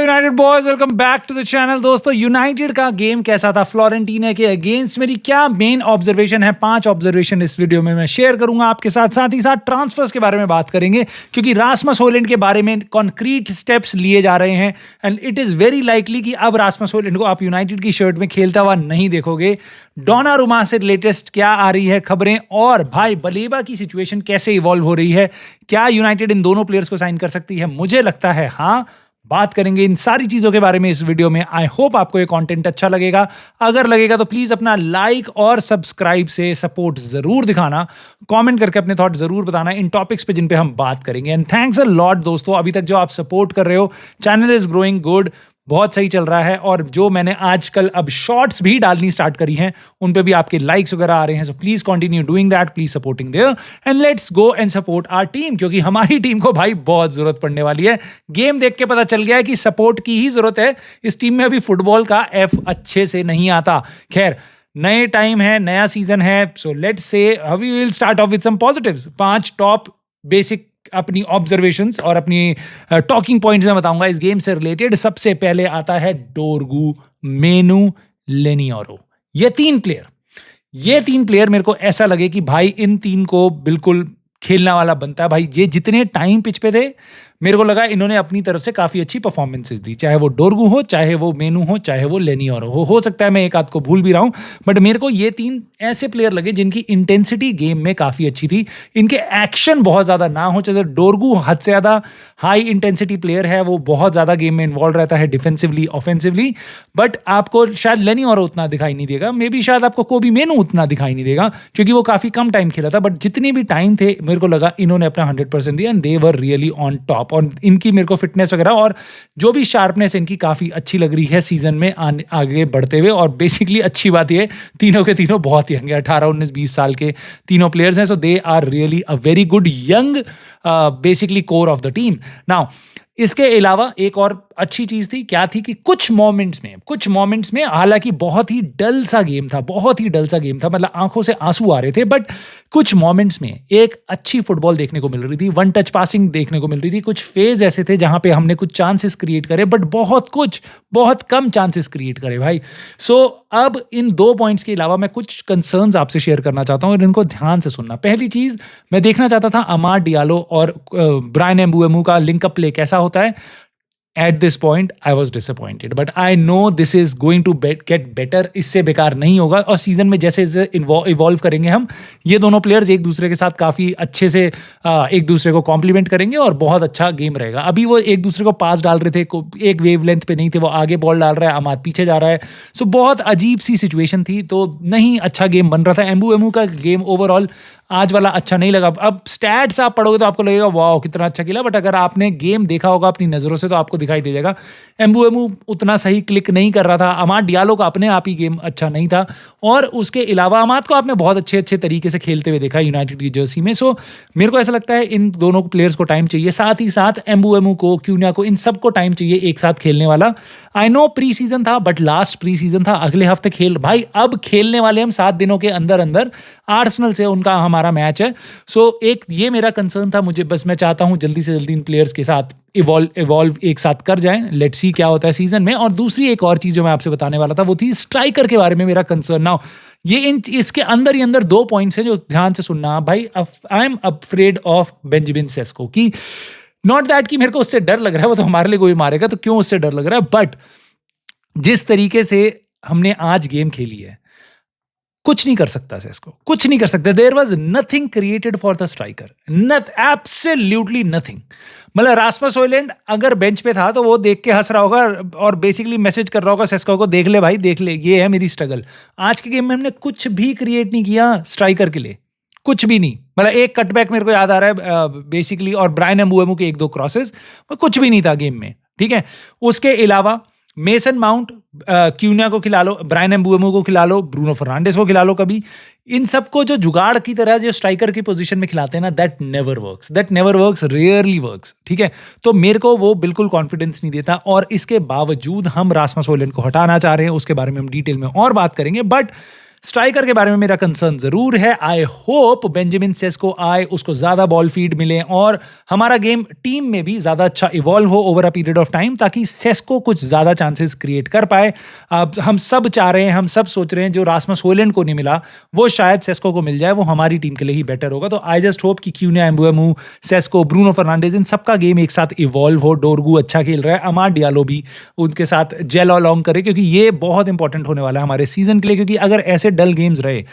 United boys, welcome back to the channel. दोस्तों, United का game कैसा था फ्लोरेंटीना के अगेंस्ट, मेरी क्या मेन ऑब्जर्वेशन है, 5 ऑब्जर्वेशन इस वीडियो में मैं शेयर करूंगा आपके साथ। साथ ही साथ ट्रांसफर्स के बारे में बात करेंगे, क्योंकि रासमस होयलैंड के बारे में कॉन्क्रीट स्टेप्स लिए जा रहे हैं and it is very likely कि अब रासमस होयलैंड को आप यूनाइटेड की शर्ट में खेलता हुआ नहीं देखोगे। डोनारुमा से लेटेस्ट क्या आ रही है खबरें, और भाई बलेबा की सिचुएशन कैसे इवॉल्व हो रही है, क्या यूनाइटेड इन दोनों प्लेयर्स को साइन कर सकती है? मुझे लगता है हाँ। बात करेंगे इन सारी चीजों के बारे में इस वीडियो में। आई होप आपको ये कंटेंट अच्छा लगेगा। अगर लगेगा तो प्लीज अपना लाइक और सब्सक्राइब से सपोर्ट जरूर दिखाना, कमेंट करके अपने थॉट जरूर बताना इन टॉपिक्स पे जिन पे हम बात करेंगे। एंड थैंक्स अ लॉट दोस्तों, अभी तक जो आप सपोर्ट कर रहे हो, चैनल इज ग्रोइंग गुड, बहुत सही चल रहा है। और जो मैंने आजकल अब शॉर्ट्स भी डालनी स्टार्ट करी हैं, उन पे भी आपके लाइक्स वगैरह आ रहे हैं। So please continue doing that, please supporting there and let's go and support our team, क्योंकि हमारी टीम को भाई बहुत जरूरत पड़ने वाली है। गेम देख के पता चल गया है कि सपोर्ट की ही जरूरत है। इस टीम में अभी फुटबॉल का एफ अच्छे से नहीं आता। खैर, नए टाइम है, नया सीजन है, so let's say we will start off with some positives. 5 top basic अपनी ऑब्जर्वेशंस और अपनी टॉकिंग पॉइंट्स में बताऊंगा इस गेम से रिलेटेड। सबसे पहले आता है डोरगू, मेनू, लेनियोरो। ये तीन प्लेयर मेरे को ऐसा लगे कि भाई इन तीन को बिल्कुल खेलना वाला बनता है। भाई ये जितने टाइम पिच पे थे, मेरे को लगा इन्होंने अपनी तरफ से काफी अच्छी परफॉर्मेंसेस दी, चाहे वो डोरगू हो, चाहे वो मेनू हो, चाहे वो लेनियोरो हो सकता है मैं एक आध को भूल भी रहा हूं, बट मेरे को ये तीन ऐसे प्लेयर लगे जिनकी इंटेंसिटी गेम में काफी अच्छी थी। इनके एक्शन बहुत ज्यादा ना हो, जैसे डोरगू हद से ज्यादा हाई इंटेंसिटी प्लेयर है, वो बहुत ज्यादा गेम में इन्वॉल्व रहता है डिफेंसिवली ऑफेंसिवली, बट आपको शायद लेनियोरो उतना दिखाई नहीं देगा। मे बी शायद आपको कोबी मेनू उतना दिखाई नहीं देगा, क्योंकि वो काफी कम टाइम खेला था, बट जितने भी टाइम थे मेरे को लगा इन्होंने अपना 100% दिया and they were really on top. और इनकी मेरे को फिटनेस वगैरह और जो भी शार्पनेस इनकी काफी अच्छी लग रही है सीजन में आगे बढ़ते हुए। और बेसिकली अच्छी बात ये, तीनों के तीनों बहुत यंग है, 18, 19, 20 साल के तीनों प्लेयर्स हैं। So they are really a very good young basically core of the team. Now इसके अलावा एक और अच्छी चीज थी, क्या थी कि कुछ मोमेंट्स में हालांकि बहुत ही डल सा गेम था, मतलब आंखों से आंसू आ रहे थे, बट कुछ मोमेंट्स में एक अच्छी फुटबॉल देखने को मिल रही थी, वन टच पासिंग देखने को मिल रही थी। कुछ फेज ऐसे थे जहां पे हमने कुछ चांसेस क्रिएट करे, बट बहुत कम चांसेस क्रिएट करे भाई। सो अब इन 2 पॉइंट्स के अलावा मैं कुछ कंसर्न्स आपसे शेयर करना चाहता हूं और इनको ध्यान से सुनना। पहली चीज, मैं देखना चाहता था अमाद डियालो और ब्रायन एम्बुएमो का लिंकअप प्ले कैसा होता है। At this point, I was disappointed, but I know this is going to get better. इससे बेकार नहीं होगा, और सीजन में जैसे इवॉल्व करेंगे हम, ये दोनों प्लेयर्स एक दूसरे के साथ काफ़ी अच्छे से एक दूसरे को कॉम्प्लीमेंट करेंगे और बहुत अच्छा गेम रहेगा। अभी वो एक दूसरे को पास डाल रहे थे, एक वेव लेंथ पे नहीं थे, वो आगे बॉल डाल रहा है, अमाद पीछे जा रहा है। सो बहुत अजीब सी सिचुएशन थी, तो नहीं अच्छा गेम बन रहा था। एम्बुएमो का गेम ओवरऑल आज वाला अच्छा नहीं लगा। अब स्टैट्स आप पढ़ोगे तो आपको लगेगा वाह कितना अच्छा खेला, बट अगर आपने गेम देखा होगा अपनी नज़रों से तो आपको दिखाई दे जाएगा एम्बुएमो उतना सही क्लिक नहीं कर रहा था। अमाद डियालो का अपने आप ही गेम अच्छा नहीं था, और उसके अलावा अमाद को आपने बहुत अच्छे तरीके से खेलते हुए देखा यूनाइटेड की जर्सी में। सो मेरे को ऐसा लगता है इन दोनों प्लेयर्स को टाइम चाहिए, साथ ही साथ एम्बुएमो को, क्यूनिया को, इन सबको टाइम चाहिए एक साथ खेलने वाला। आई नो प्री सीजन था, बट लास्ट प्री सीजन था, अगले हफ्ते खेल भाई अब खेलने वाले हम 7 दिनों के अंदर आर्सेनल से उनका हमारा मैच है। सो एक ये मेरा कंसर्न था, मुझे बस मैं चाहता हूं जल्दी से जल्दी इन प्लेयर्स के साथ इवॉल्व एक साथ कर जाएं। लेट्स सी क्या होता है सीजन में। और दूसरी एक और चीज जो मैं आपसे बताने वाला था वो थी स्ट्राइकर के बारे में मेरा कंसर्न। नाउ ये इसके अंदर ही अंदर 2 पॉइंट्स हैं जो ध्यान से सुनना भाई। I am afraid of Benjamin Sesko की, नॉट दैट कि मेरे को उससे डर लग रहा है, वो तो हमारे लिए कोई मारेगा तो क्यों उससे डर लग रहा है, बट जिस तरीके से हमने आज गेम खेली है, कुछ नहीं कर सकता सेस्को, कुछ नहीं कर सकता। There was nothing created for the striker, absolutely nothing. मतलब रासमस होयलैंड अगर बेंच पे था तो वो देख के हंस रहा होगा और बेसिकली मैसेज कर रहा होगा सेस्को को, देख ले भाई देख ले, ये है मेरी स्ट्रगल। आज के गेम में हमने कुछ भी क्रिएट नहीं किया स्ट्राइकर के लिए, कुछ भी नहीं। मतलब एक कटबैक मेरे को याद आ रहा है बेसिकली, और ब्रायन एम्बुएमो के 1-2 क्रॉसेस, कुछ भी नहीं था गेम में, ठीक है। उसके अलावा मेसन माउंट, क्यूनिया को खिला लो, ब्रायन एम्बुएमो को खिला लो, ब्रूनो फर्नांडिस को खिला लो कभी। इन सबको जो जुगाड़ की तरह जो स्ट्राइकर की पोजीशन में खिलाते हैं ना, that never works, rarely works, ठीक है। तो मेरे को वो बिल्कुल कॉन्फिडेंस नहीं देता, और इसके बावजूद हम रासमस होयलैंड को हटाना चाह रहे हैं, उसके बारे में हम डिटेल में और बात करेंगे। बट स्ट्राइकर के बारे में मेरा कंसर्न जरूर है। आई होप बेंजामिन सेस्को आए, उसको ज्यादा बॉल फीड मिले और हमारा गेम टीम में भी ज्यादा अच्छा इवॉल्व हो over a period of time, ताकि सेस्को कुछ ज्यादा चांसेस क्रिएट कर पाए। अब हम सब चाह रहे हैं, हम सब सोच रहे हैं जो रासमस होयलैंड को नहीं मिला वो शायद सेस्को को मिल जाए, वो हमारी टीम के लिए ही बेटर होगा। तो आई जस्ट होप कि क्यूनिया एम्बुएमू, सेस्को, ब्रूनो फर्नांडिस, इन सबका गेम एक साथ इवॉल्व हो। डोरगू अच्छा खेल रहा है, अमाड डियालो भी उनके साथ जेल अलॉन्ग करे, क्योंकि ये बहुत इंपॉर्टेंट होने वाला है हमारे सीजन के लिए। क्योंकि अगर ऐसे डल गेम्स रहे,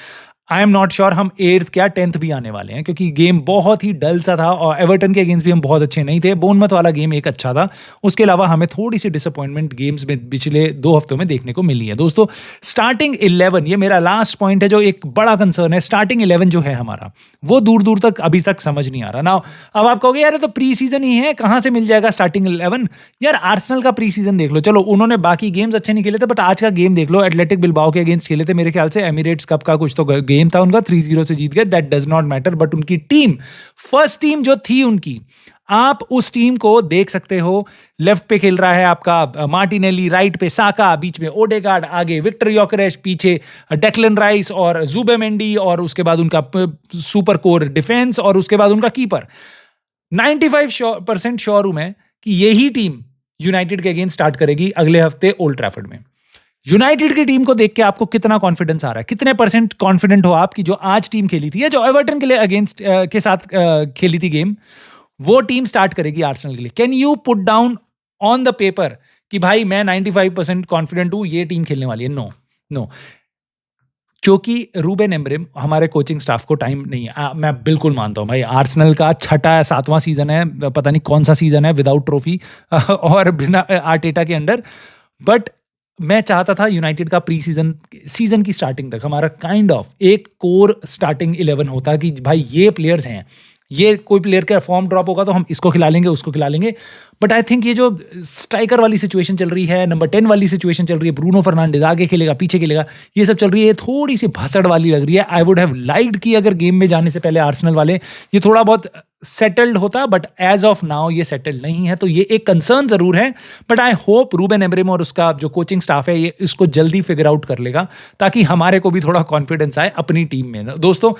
आई एम नॉट श्योर हम 8th क्या 10th भी आने वाले हैं, क्योंकि गेम बहुत ही डल सा था और एवर्टन के अगेंस्ट भी हम बहुत अच्छे नहीं थे। बोर्नमथ वाला गेम एक अच्छा था, उसके अलावा हमें थोड़ी सी डिसअपॉइंटमेंट गेम्स में पिछले 2 हफ्तों में देखने को मिली है। दोस्तों स्टार्टिंग 11, ये मेरा लास्ट पॉइंट है जो एक बड़ा कंसर्न है। स्टार्टिंग 11 जो है हमारा, वो दूर दूर तक अभी तक समझ नहीं आ रहा ना। अब आप कहोगे यार तो प्री सीजन ही है, कहाँ से मिल जाएगा स्टार्टिंग 11? यार आर्सेनल का प्री सीजन देख लो, चलो उन्होंने बाकी गेम्स अच्छे नहीं खेले थे, बट आज का गेम देख लो, एथलेटिक बिल्बाओ के अगेंस्ट खेले थे, मेरे ख्याल से एमिरेट्स कप का कुछ तो गेम था उनका, 3-0 से जीत गए, that does not matter. But उनकी टीम, फर्स्ट टीम जो थी उनकी, आप उस टीम को देख सकते हो। लेफ्ट पे खेल रहा है आपका मार्टिनेली, राइट पे साका, बीच में ओडेगार्ड, आगे विक्टर योकेरेश, पीछे डेक्लन राइस और जुबेमेंडी, और उसके बाद उनका सुपर कोर डिफेंस, और उसके बाद उनका कीपर। 95% श्योर हूं मैं कि यही टीम यूनाइटेड के अगेंस्ट स्टार्ट करेगी अगले हफ्ते ओल्ड ट्रैफर्ड में। यूनाइटेड की टीम को देख के आपको कितना कॉन्फिडेंस आ रहा है? कितने % कॉन्फिडेंट हो आप कि जो आज टीम खेली थी या जो एवर्टन के लिए अगेंस्ट के साथ खेली थी गेम, वो टीम स्टार्ट करेगी आर्सेनल के लिए? Can you put down on the paper कि भाई मैं 95% कॉन्फिडेंट हूं ये टीम खेलने वाली है? नो नो, क्योंकि रूबेन एमरिम हमारे कोचिंग स्टाफ को टाइम नहीं है। मैं बिल्कुल मानता हूँ भाई, आर्सेनल का 7वां सीजन है, पता नहीं कौन सा सीजन है विदाउट ट्रॉफी और बिना आर्टेटा के अंडर। बट मैं चाहता था यूनाइटेड का प्री सीजन की स्टार्टिंग तक हमारा काइंड ऑफ एक कोर स्टार्टिंग 11 होता कि भाई ये प्लेयर्स हैं, ये कोई प्लेयर का फॉर्म ड्रॉप होगा तो हम इसको खिला लेंगे, उसको खिला लेंगे। बट आई थिंक ये जो स्ट्राइकर वाली सिचुएशन चल रही है, नंबर 10 वाली सिचुएशन चल रही है, ब्रूनो फर्नांडिस आगे खेलेगा पीछे खेलेगा, ये सब चल रही है, थोड़ी सी भसड़ वाली लग रही है। आई वुड हैव लाइक्ड कि अगर गेम में जाने से पहले आर्सेनल वाले ये थोड़ा बहुत सेटल्ड होता, बट एज ऑफ नाउ ये सेटल्ड नहीं है, तो ये एक कंसर्न जरूर है। But I hope Ruben Amorim और उसका जो कोचिंग स्टाफ है ये इसको जल्दी फिगर आउट कर लेगा, ताकि हमारे को भी थोड़ा कॉन्फिडेंस आए अपनी टीम में। दोस्तों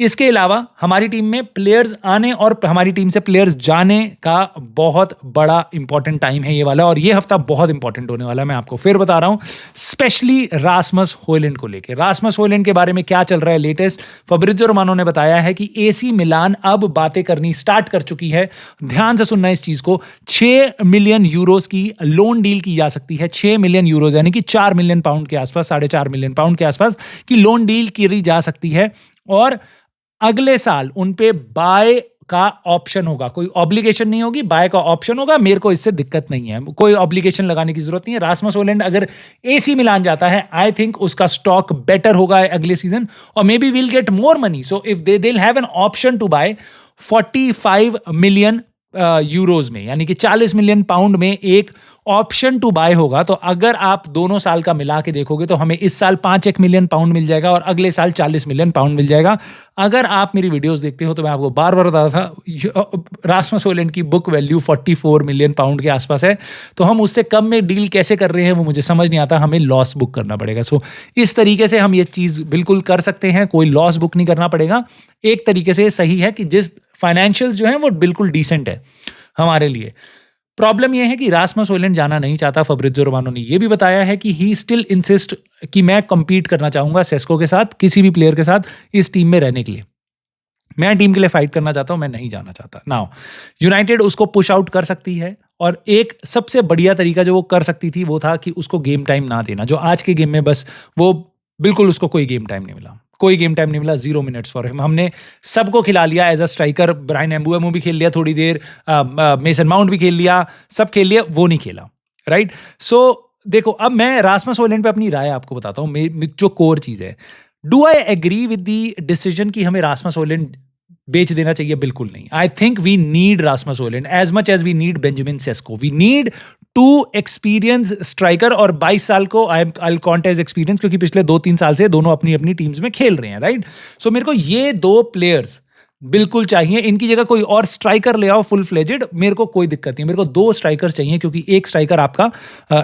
इसके अलावा हमारी टीम में प्लेयर्स आने और हमारी टीम से प्लेयर्स जाने का बहुत बड़ा इंपॉर्टेंट टाइम है ये वाला, और ये हफ्ता बहुत इंपॉर्टेंट होने वाला है। मैं आपको फिर बता रहा हूं, स्पेशली रासमस होयलैंड को लेकर। रासमस होयलैंड के बारे में क्या चल रहा है लेटेस्ट, फब्रिज़ियो रोमानो ने बताया है कि एसी मिलान अब बातें करनी स्टार्ट कर चुकी है। ध्यान से सुनना इस चीज को, 6 मिलियन यूरोस की लोन डील की जा सकती है। 6 मिलियन यूरोस यानी कि 4 मिलियन पाउंड के आसपास, 4.5 मिलियन पाउंड के आसपास की लोन डील की जा सकती है। और अगले साल उन पे बाय का ऑप्शन होगा, कोई ऑब्लिगेशन नहीं होगी, बाय का ऑप्शन होगा। मेरे को इससे दिक्कत नहीं है, कोई ऑब्लिगेशन लगाने की जरूरत नहीं है। रासमस होयलैंड अगर एसी मिलान जाता है, आई थिंक उसका स्टॉक बेटर होगा अगले सीजन, और may be will get more money. So if they will have an option to buy 45 million euros में, यानी कि 40 मिलियन पाउंड में एक ऑप्शन टू बाय होगा। तो अगर आप दोनों साल का मिला के देखोगे तो हमें इस साल 5 मिलियन पाउंड मिल जाएगा और अगले साल 40 मिलियन पाउंड मिल जाएगा। अगर आप मेरी वीडियोस देखते हो तो मैं आपको बार बार बताता था रासमस होयलैंड की बुक वैल्यू 44 मिलियन पाउंड के आसपास है, तो हम उससे कम में डील कैसे कर रहे हैं वो मुझे समझ नहीं आता। हमें लॉस बुक करना पड़ेगा। सो इस तरीके से हम ये चीज़ बिल्कुल कर सकते हैं, कोई लॉस बुक नहीं करना पड़ेगा। एक तरीके से सही है कि जिस फाइनेंशियल जो है वो बिल्कुल डिसेंट है हमारे लिए। प्रॉब्लम यह है कि रासमस होयलैंड जाना नहीं चाहता। फब्रिज़ियो रोमानो ने यह भी बताया है कि ही स्टिल इंसिस्ट कि मैं compete करना चाहूंगा सेस्को के साथ, किसी भी प्लेयर के साथ इस टीम में रहने के लिए। मैं टीम के लिए फाइट करना चाहता हूं, मैं नहीं जाना चाहता। नाउ यूनाइटेड उसको पुश आउट कर सकती है, और एक सबसे बढ़िया तरीका जो वो कर सकती थी वो था कि उसको गेम टाइम ना देना। जो आज के गेम में बस वो बिल्कुल उसको कोई गेम टाइम नहीं मिला, कोई गेम टाइम नहीं मिला, 0 मिनट्स फॉर हिम। हमने सबको खिला लिया एज अ स्ट्राइकर, ब्रायन एम्बुएमो भी खेल लिया थोड़ी देर, मेसन माउंट भी खेल लिया, सब खेल लिया, वो नहीं खेला, राइट। सो देखो अब मैं रासमस होयलैंड पे अपनी राय आपको बताता हूँ, जो कोर चीज़ है। Do I agree with the decision कि हमें रासमस होयलैंड बेच देना चाहिए? बिल्कुल नहीं। I think we need Rasmus Hojlund as much as we need Benjamin Sesko. We need 2 experience striker, और 22 साल को आई काउंट एज एक्सपीरियंस क्योंकि पिछले 2-3 साल से दोनों अपनी अपनी टीम्स में खेल रहे हैं, राइट। सो मेरे को ये 2 प्लेयर्स बिल्कुल चाहिए। इनकी जगह कोई और स्ट्राइकर ले आओ फुल फ्लेजेड, मेरे को कोई दिक्कत नहीं। मेरे को 2 स्ट्राइकर चाहिए क्योंकि एक स्ट्राइकर आपका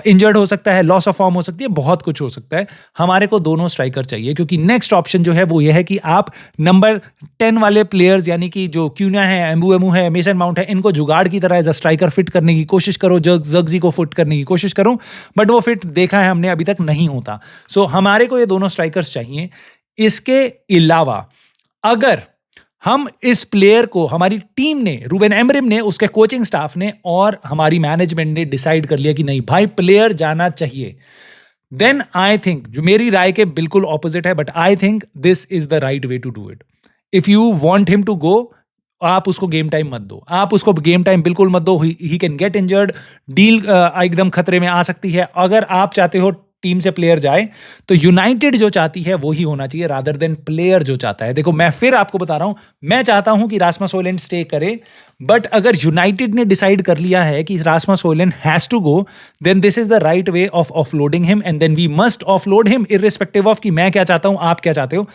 इंजर्ड हो सकता है, लॉस ऑफ फॉर्म हो सकती है, बहुत कुछ हो सकता है। हमारे को दोनों स्ट्राइकर चाहिए क्योंकि नेक्स्ट ऑप्शन जो है वो ये है कि आप नंबर 10 वाले प्लेयर्स यानी कि जो क्यूना है, एम्बुएमू है, मेसन माउंट है, इनको जुगाड़ की तरह एज अ स्ट्राइकर फिट करने की कोशिश करो, जर्गजी को फिट करने की कोशिश करो, बट वो फिट देखा है हमने अभी तक नहीं होता। सो हमारे को ये दोनों स्ट्राइकर्स चाहिए। इसके अलावा अगर हम इस प्लेयर को, हमारी टीम ने, रूबेन एमरिम ने, उसके कोचिंग स्टाफ ने और हमारी मैनेजमेंट ने डिसाइड कर लिया कि नहीं भाई प्लेयर जाना चाहिए, देन आई थिंक, जो मेरी राय के बिल्कुल ऑपोजिट है, but I think this is the right way to do it. If you want him to go, आप उसको गेम टाइम मत दो, आप उसको गेम टाइम बिल्कुल मत दो। He can get injured, deal एकदम खतरे में आ सकती है। अगर आप चाहते हो टीम से प्लेयर जाए तो यूनाइटेड जो चाहती है वो ही होना चाहिए रादर देन प्लेयर जो चाहता है। देखो मैं फिर आपको बता रहा हूं, मैं चाहता हूं कि रासमस होयलैंड स्टे करे, बट अगर यूनाइटेड ने डिसाइड कर लिया है कि Rasmus Hojlund has to go, then this is the right way of offloading him and then we must offload him irrespective of कि मैं क्या चाहता हूं, आप क्या चाहते हो।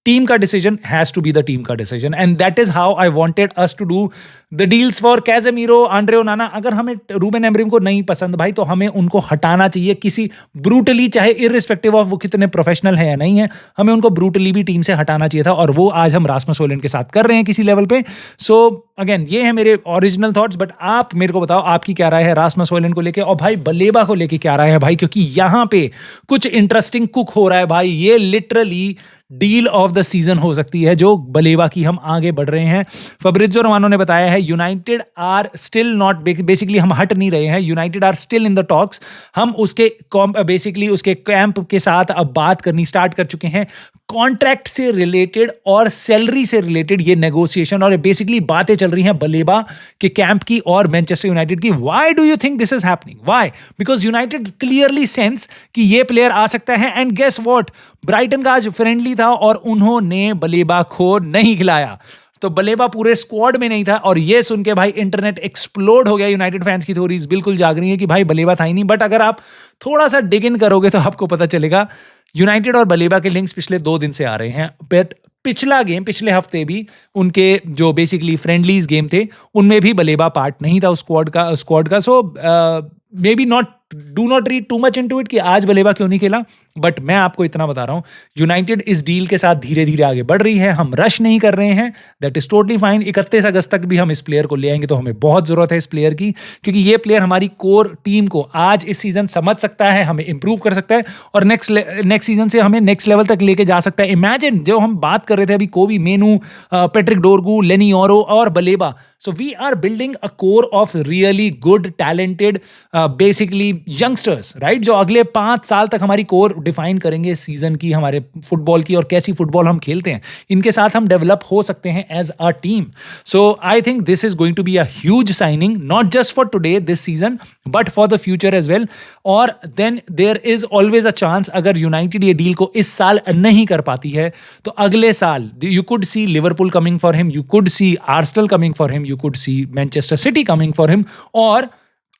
टीम का decision has to be the team का decision and that is how I wanted us to do the deals for Casemiro, Andre Onana. अगर हमें रूबेन एमरिम को नहीं पसंद भाई, तो हमें उनको हटाना चाहिए किसी ब्रूटली, चाहे इररिस्पेक्टिव ऑफ वो कितने प्रोफेशनल है या नहीं है, हमें उनको ब्रूटली भी टीम से हटाना चाहिए था, और वो आज हम रासमस होयलैंड के साथ कर रहे हैं किसी लेवल पे। सो अगेन ये है मेरे ओरिजिनल थॉट्स, बट आप मेरे को बताओ आपकी क्या राय है रासमस होयलैंड को लेके, और भाई बलेबा को लेके क्या राय है भाई, क्योंकि यहां पे कुछ इंटरेस्टिंग कुक हो रहा है भाई। ये literally deal of the season हो सकती है जो बलेबा की हम आगे बढ़ रहे हैं। फब्रिज़ियो रोमानो ने बताया है United are still not, basically हम हट नहीं रहे हैं, United are still in the talks. हम उसके बेसिकली उसके कैंप के साथ अब बात करनी स्टार्ट कर चुके हैं, कॉन्ट्रैक्ट से रिलेटेड और सैलरी से रिलेटेड ये नेगोशिएशन और बेसिकली बातें चल रही हैं बलेबा के कैंप की और मैनचेस्टर यूनाइटेड की। Why do you think this is happening? Why? Because United clearly sense कि ये प्लेयर आ सकता है, एंड गेस व्हाट, ब्राइटन का आज फ्रेंडली था और उन्होंने बलेबा को नहीं खिलाया, तो बलेबा पूरे स्क्वाड में नहीं था। और ये सुन के भाई इंटरनेट एक्सप्लोड हो गया, यूनाइटेड फैंस की थ्योरीज बिल्कुल जाग रही है कि भाई बलेबा था ही नहीं। बट अगर आप थोड़ा सा डिग इन करोगे तो आपको पता चलेगा यूनाइटेड और बलेबा के लिंक्स पिछले 2 दिन से आ रहे हैं। बट पिछला गेम, पिछले हफ्ते भी उनके जो बेसिकली फ्रेंडलीज गेम थे उनमें भी बलेबा पार्ट नहीं था उस स्क्वाड का। So may be not, do not read too much into it कि आज बलेबा क्यों नहीं खेला, बट मैं आपको इतना बता रहा हूं, यूनाइटेड इस डील के साथ धीरे धीरे आगे बढ़ रही है, हम रश नहीं कर रहे हैं, दैट इज टोटली फाइन। 31 अगस्त तक भी हम इस प्लेयर को ले आएंगे, तो हमें बहुत जरूरत है इस प्लेयर की, क्योंकि ये प्लेयर हमारी कोर टीम को आज इस सीजन समझ सकता है, हमें इंप्रूव कर सकता है और नेक्स्ट सीजन से हमें नेक्स्ट लेवल तक लेके जा सकता है। इमेजिन जो हम बात कर रहे थे अभी, कोबी मेनू, पैट्रिक डोरगू, लेनी ओरो और Baleba. So we are building a core of really good, talented, basically youngsters, right? जो अगले 5 साल तक हमारी कोर डिफाइन करेंगे इस सीजन की, हमारे फुटबॉल की, और कैसी फुटबॉल हम खेलते हैं, इनके साथ हम डेवलप हो सकते हैं as a team. So I think this is going to be a huge signing, not just for today this season but for the future as well. और then there is always a chance, अगर United ये deal को इस साल नहीं कर पाती है तो अगले साल you could see Liverpool coming for him, you could see Arsenal coming for him, you could see Manchester City coming for him, और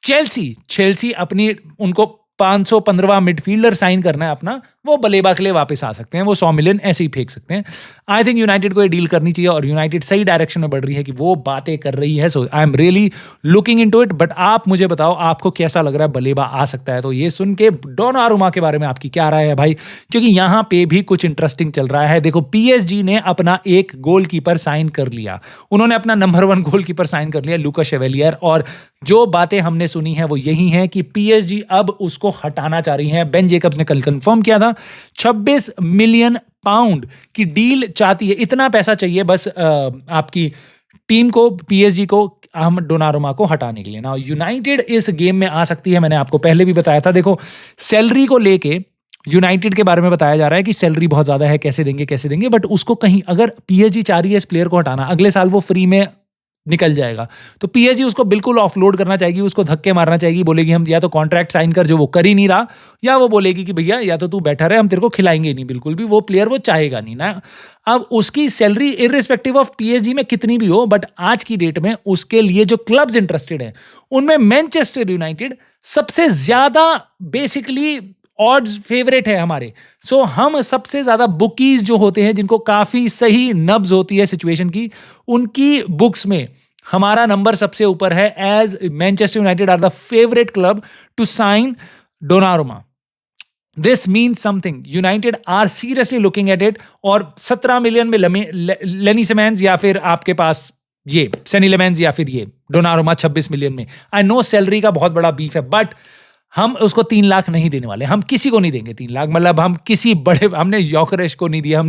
चेल्सी अपनी, उनको 515वां मिडफील्डर साइन करना है अपना, वो बलेबा के लिए वापस आ सकते हैं, वो 100 मिलियन ऐसे ही फेंक सकते हैं। आई थिंक यूनाइटेड को ये डील करनी चाहिए और यूनाइटेड सही डायरेक्शन में बढ़ रही है कि वो बातें कर रही है। So I am really looking into it. But आप मुझे बताओ आपको कैसा लग रहा है, बलेबा आ सकता है? तो ये सुन के डोनारुमा के बारे में आपकी क्या राय है भाई, क्योंकि यहाँ पे भी कुछ इंटरेस्टिंग चल रहा है। देखो PSG ने अपना एक गोलकीपर साइन कर लिया, उन्होंने अपना नंबर 1 गोलकीपर साइन कर लिया, लूका शेवेलियर। और जो बातें हमने सुनी है वो यही है कि PSG अब उसको हटाना चाह रही है। बेन जेकब्स ने कल कंफर्म किया था 26 मिलियन पाउंड की डील चाहती है, इतना पैसा चाहिए बस आपकी टीम को, PSG को, हम डोनारुमा को हटाने के लिए। ना यूनाइटेड इस गेम में आ सकती है, मैंने आपको पहले भी बताया था। देखो सैलरी को लेके यूनाइटेड के बारे में बताया जा रहा है कि सैलरी बहुत ज्यादा है, कैसे देंगे, बट उसको कहीं अगर PSG चाह रही है इस प्लेयर को हटाना, अगले साल वो फ्री में निकल जाएगा, तो PSG उसको बिल्कुल ऑफलोड करना चाहेगी, उसको धक्के मारना चाहेगी, बोलेगी हम या तो कॉन्ट्रैक्ट साइन कर, जो वो कर ही नहीं रहा, या वो बोलेगी कि भैया या तो तू बैठा रहे, हम तेरे को खिलाएंगे नहीं, बिल्कुल भी वो प्लेयर वो चाहेगा नहीं ना। अब उसकी सैलरी इररिस्पेक्टिव ऑफ PSG में कितनी भी हो, बट आज की डेट में उसके लिए जो क्लब्स इंटरेस्टेड हैं उनमें मैनचेस्टर यूनाइटेड सबसे ज्यादा बेसिकली ऑड्स फेवरेट है हमारे। सो हम सबसे ज़्यादा बुकीज़ जो होते हैं, जिनको काफ़ी सही नब्ज़ होती है सिचुएशन की, उनकी बुक्स में हमारा नंबर सबसे ऊपर है, as Manchester United are the favourite club to sign Donnarumma. This means something, United are seriously looking at it. और 17 मिलियन में लेनी सिमेंस या फिर आपके पास ये सनी लेमेंस या फिर ये डोनारुमा 26 मिलियन में। आई नो सैलरी का बहुत बड़ा बीफ है, बट हम उसको 3 लाख नहीं देने वाले। हम किसी को नहीं देंगे 3 लाख। मतलब हम किसी बड़े, हमने योकेरेश को नहीं दिया,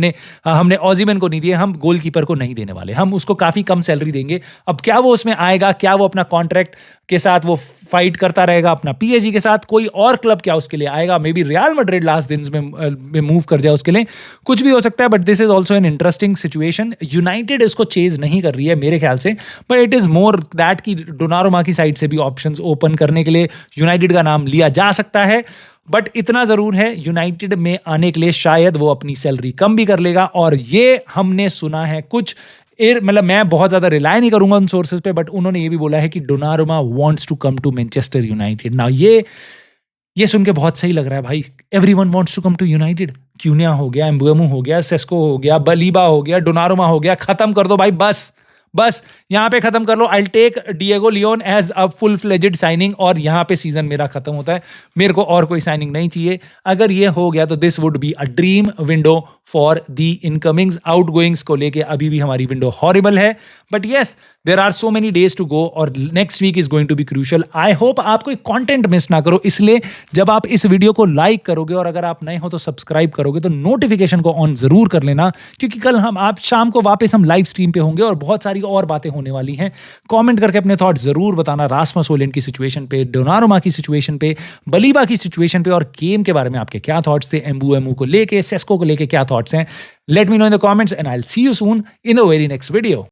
हमने ऑजिमन को नहीं दिया, हम गोलकीपर को नहीं देने वाले। हम उसको काफ़ी कम सैलरी देंगे। अब क्या वो उसमें आएगा, क्या वो अपना कॉन्ट्रैक्ट के साथ वो फाइट करता रहेगा अपना पीएसजी के साथ, कोई और क्लब क्या उसके लिए आएगा, may be real Madrid last दिन में मूव कर जाए उसके लिए, कुछ भी हो सकता है। But this is also an interesting situation. United इसको चेज नहीं कर रही है मेरे ख्याल से, but it is more that कि डोनारुमा की साइड से भी ऑप्शंस ओपन करने के लिए यूनाइटेड का नाम लिया जा सकता है। बट इतना जरूर है, यूनाइटेड में आने के लिए शायद वो अपनी सैलरी कम भी कर लेगा। और ये हमने सुना है कुछ, मतलब मैं बहुत ज्यादा रिलाय नहीं करूंगा उन सोर्सेज पे, बट उन्होंने ये भी बोला है कि Donnarumma wants to come to Manchester United. ना ये सुन के बहुत सही लग रहा है भाई। Everyone wants to come to United. Cunha हो गया, एम्बुएमो हो गया, सेस्को हो गया, बलीबा हो गया, डोनारुमा हो गया, खत्म कर दो भाई, बस यहाँ पे खत्म कर लो। I take Diego Leon as a full fledged signing, और यहाँ पे सीजन मेरा खत्म होता है। मेरे को और कोई साइनिंग नहीं चाहिए। अगर ये हो गया तो this would be a dream window for the incomings. Outgoings को लेके अभी भी हमारी विंडो हॉरिबल है, but yes there are so many days to go, और next week is going to be crucial. I hope आप कोई कंटेंट मिस ना करो, इसलिए जब आप इस वीडियो को लाइक करोगे और अगर आप नए हो तो सब्सक्राइब करोगे, तो नोटिफिकेशन को ऑन जरूर कर लेना, क्योंकि कल आप शाम को वापस हम लाइव स्ट्रीम पे होंगे और बहुत सारी और बातें होने वाली हैं। कमेंट करके अपने थॉट जरूर बताना रासमस होयलैंड की सिचुएशन पे, डोनारुमा की सिचुएशन पे, बलीबा की सिचुएशन पे, और गेम के बारे में आपके क्या थॉट्स थे, एम्बुएमो को लेके, सेस्को को लेके क्या थॉट्स हैं। Let me know in the comments and I will see you soon in the very next video.